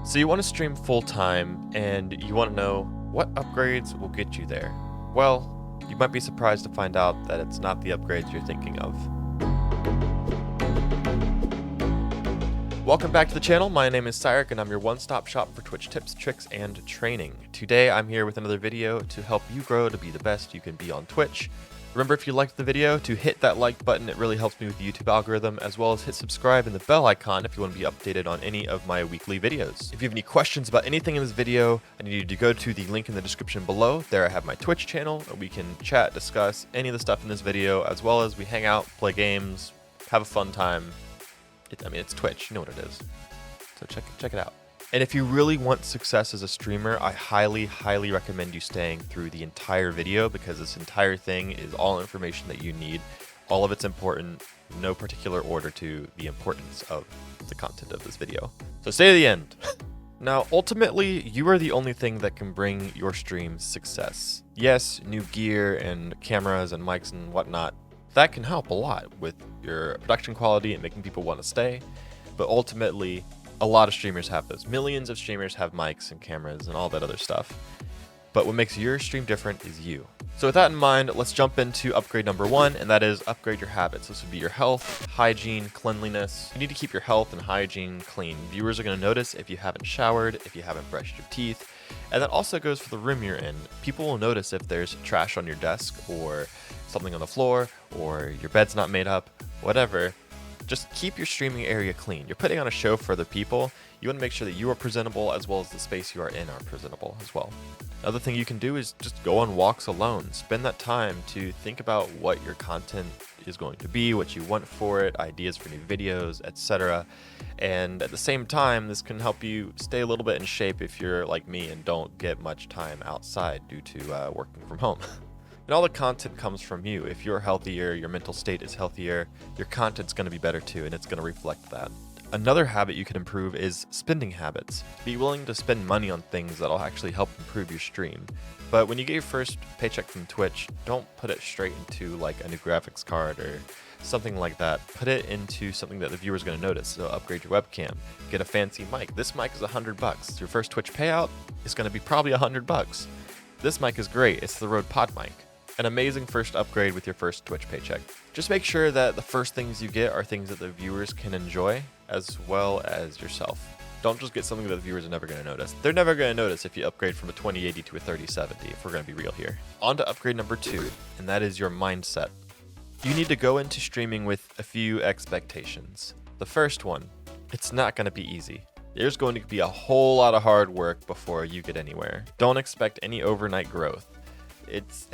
So you want to stream full time and you want to know what upgrades will get you there. Well, you might be surprised to find out that it's not the upgrades you're thinking of. Welcome back to the channel. My name is PSYRIK and I'm your one-stop shop for Twitch tips, tricks, and training. Today I'm here with another video to help you grow to be the best you can be on Twitch. Remember, if you liked the video, to hit that like button. It really helps me with the YouTube algorithm, as well as hit subscribe and the bell icon if you want to be updated on any of my weekly videos. If you have any questions about anything in this video, I need you to go to the link in the description below. There I have my Twitch channel, and we can chat, discuss any of the stuff in this video, as well as we hang out, play games, have a fun time. It's Twitch, you know what it is. So check it out. And if you really want success as a streamer, I highly recommend you staying through the entire video, because this entire thing is all information that you need. All of it's important, no particular order to the importance of the content of this video. So stay to the end. Now, ultimately, you are the only thing that can bring your stream success. Yes, new gear and cameras and mics and whatnot, that can help a lot with your production quality and making people want to stay. But ultimately, a lot of streamers have those. Millions of streamers have mics and cameras and all that other stuff. But what makes your stream different is you. So with that in mind, let's jump into upgrade number one, and that is upgrade your habits. This would be your health, hygiene, cleanliness. You need to keep your health and hygiene clean. Viewers are going to notice if you haven't showered, if you haven't brushed your teeth. And that also goes for the room you're in. People will notice if there's trash on your desk or something on the floor or your bed's not made up, whatever. Just keep your streaming area clean. You're putting on a show for other people. You want to make sure that you are presentable, as well as the space you are in are presentable as well. Another thing you can do is just go on walks alone. Spend that time to think about what your content is going to be, what you want for it, ideas for new videos, etc. And at the same time, this can help you stay a little bit in shape if you're like me and don't get much time outside due to working from home. And all the content comes from you. If you're healthier, your mental state is healthier, your content's going to be better too, and it's going to reflect that. Another habit you can improve is spending habits. Be willing to spend money on things that'll actually help improve your stream. But when you get your first paycheck from Twitch, don't put it straight into like a new graphics card or something like that. Put it into something that the viewer's going to notice. So upgrade your webcam, get a fancy mic. This mic is $100. Your first Twitch payout is going to be probably $100. This mic is great. It's the Rode Pod mic. An amazing first upgrade with your first Twitch paycheck. Just make sure that the first things you get are things that the viewers can enjoy, as well as yourself. Don't just get something that the viewers are never going to notice. They're never going to notice if you upgrade from a 2080 to a 3070, if we're going to be real here. On to upgrade number two, and that is your mindset. You need to go into streaming with a few expectations. The first one, it's not going to be easy. There's going to be a whole lot of hard work before you get anywhere. Don't expect any overnight growth. It's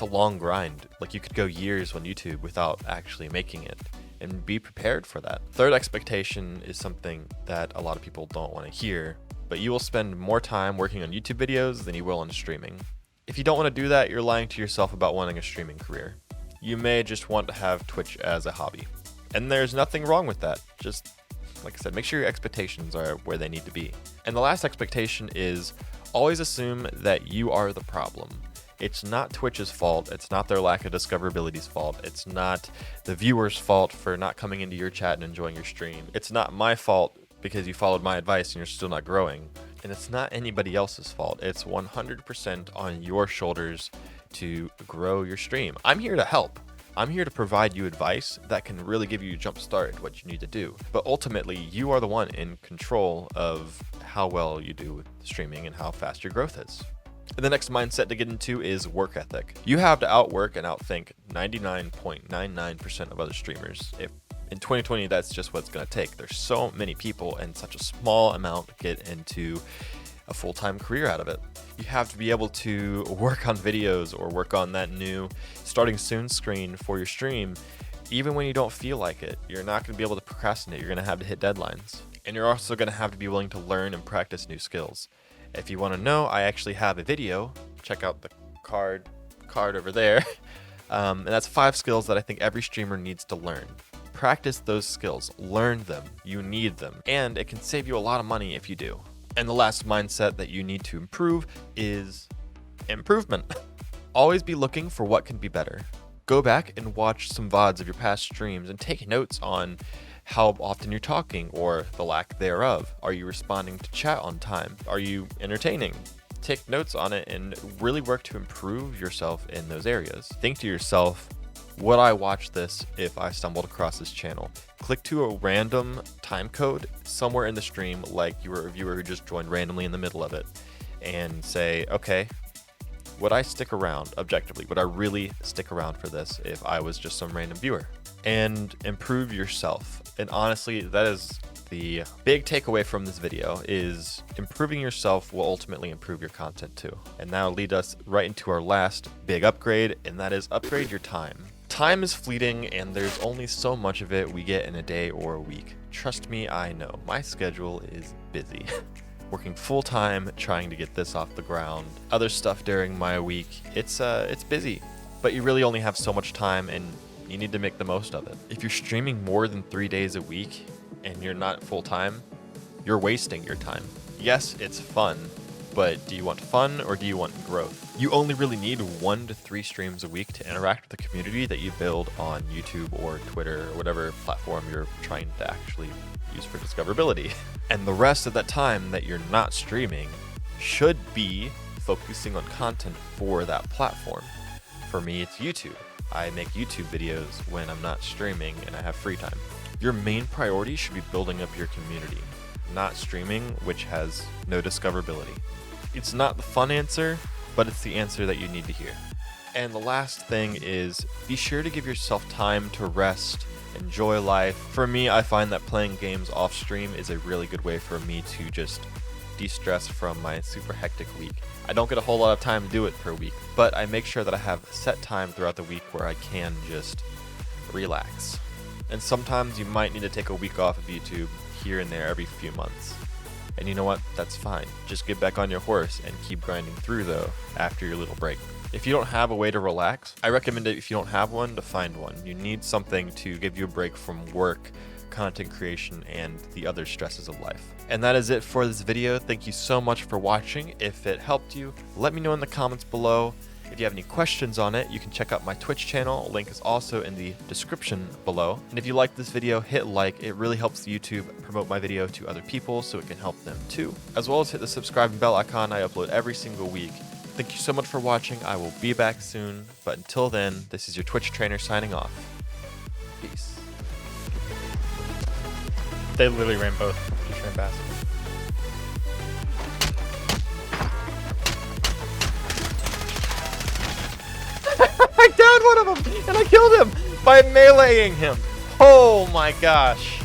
a long grind. Like, you could go years on YouTube without actually making it, and be prepared for that. Third expectation is something that a lot of people don't want to hear, but you will spend more time working on YouTube videos than you will on streaming. If you don't want to do that, you're lying to yourself about wanting a streaming career. You may just want to have Twitch as a hobby, and there's nothing wrong with that. Just, like I said, make sure your expectations are where they need to be. And the last expectation is always assume that you are the problem. It's not Twitch's fault. It's not their lack of discoverability's fault. It's not the viewer's fault for not coming into your chat and enjoying your stream. It's not my fault because you followed my advice and you're still not growing. And it's not anybody else's fault. It's 100% on your shoulders to grow your stream. I'm here to help. I'm here to provide you advice that can really give you a jump start at what you need to do. But ultimately, you are the one in control of how well you do with streaming and how fast your growth is. And the next mindset to get into is work ethic. You have to outwork and outthink 99.99% of other streamers. If in 2020, that's just what it's going to take. There's so many people, and such a small amount get into a full-time career out of it. You have to be able to work on videos or work on that new starting soon screen for your stream, even when you don't feel like it. You're not going to be able to procrastinate. You're going to have to hit deadlines. And you're also going to have to be willing to learn and practice new skills. If you want to know, I actually have a video. Check out the card over there. And that's 5 skills that I think every streamer needs to learn. Practice those skills. Learn them. You need them. And it can save you a lot of money if you do. And the last mindset that you need to improve is improvement. Always be looking for what can be better. Go back and watch some VODs of your past streams and take notes on how often you're talking or the lack thereof. Are you responding to chat on time? Are you entertaining? Take notes on it and really work to improve yourself in those areas. Think to yourself, would I watch this if I stumbled across this channel? Click to a random time code somewhere in the stream, like you were a viewer who just joined randomly in the middle of it, and say, okay, would I stick around objectively? Would I really stick around for this if I was just some random viewer? And improve yourself. And honestly, that is the big takeaway from this video, is improving yourself will ultimately improve your content too. And that'll lead us right into our last big upgrade, and that is upgrade your time. Time is fleeting, and there's only so much of it we get in a day or a week. Trust me, I know. My schedule is busy. Working full-time, trying to get this off the ground, other stuff during my week. It's busy, but you really only have so much time, and you need to make the most of it. If you're streaming more than 3 days a week and you're not full-time, you're wasting your time. Yes, it's fun, but do you want fun or do you want growth? You only really need 1 to 3 streams a week to interact with the community that you build on YouTube or Twitter or whatever platform you're trying to actually use for discoverability. And the rest of that time that you're not streaming should be focusing on content for that platform. For me, it's YouTube. I make YouTube videos when I'm not streaming and I have free time. Your main priority should be building up your community, not streaming, which has no discoverability. It's not the fun answer, but it's the answer that you need to hear. And the last thing is, be sure to give yourself time to rest, enjoy life. For me, I find that playing games off stream is a really good way for me to just de-stress from my super hectic week. I don't get a whole lot of time to do it per week, but I make sure that I have set time throughout the week where I can just relax. And sometimes you might need to take a week off of YouTube here and there every few months. And you know what? That's fine. Just get back on your horse and keep grinding through though after your little break. If you don't have a way to relax, I recommend it, if you don't have one, to find one. You need something to give you a break from work, content creation, and the other stresses of life. And that is it for this video. Thank you so much for watching. If it helped you, let me know in the comments below. If you have any questions on it, you can check out my Twitch channel. Link is also in the description below. And if you like this video, hit like. It really helps YouTube promote my video to other people so it can help them too. As well as hit the subscribe and bell icon. I upload every single week. Thank you so much for watching. I will be back soon. But until then, this is your Twitch trainer signing off. Peace. They literally ran both. Just ran past. I downed one of them and I killed him by meleeing him. Oh my gosh.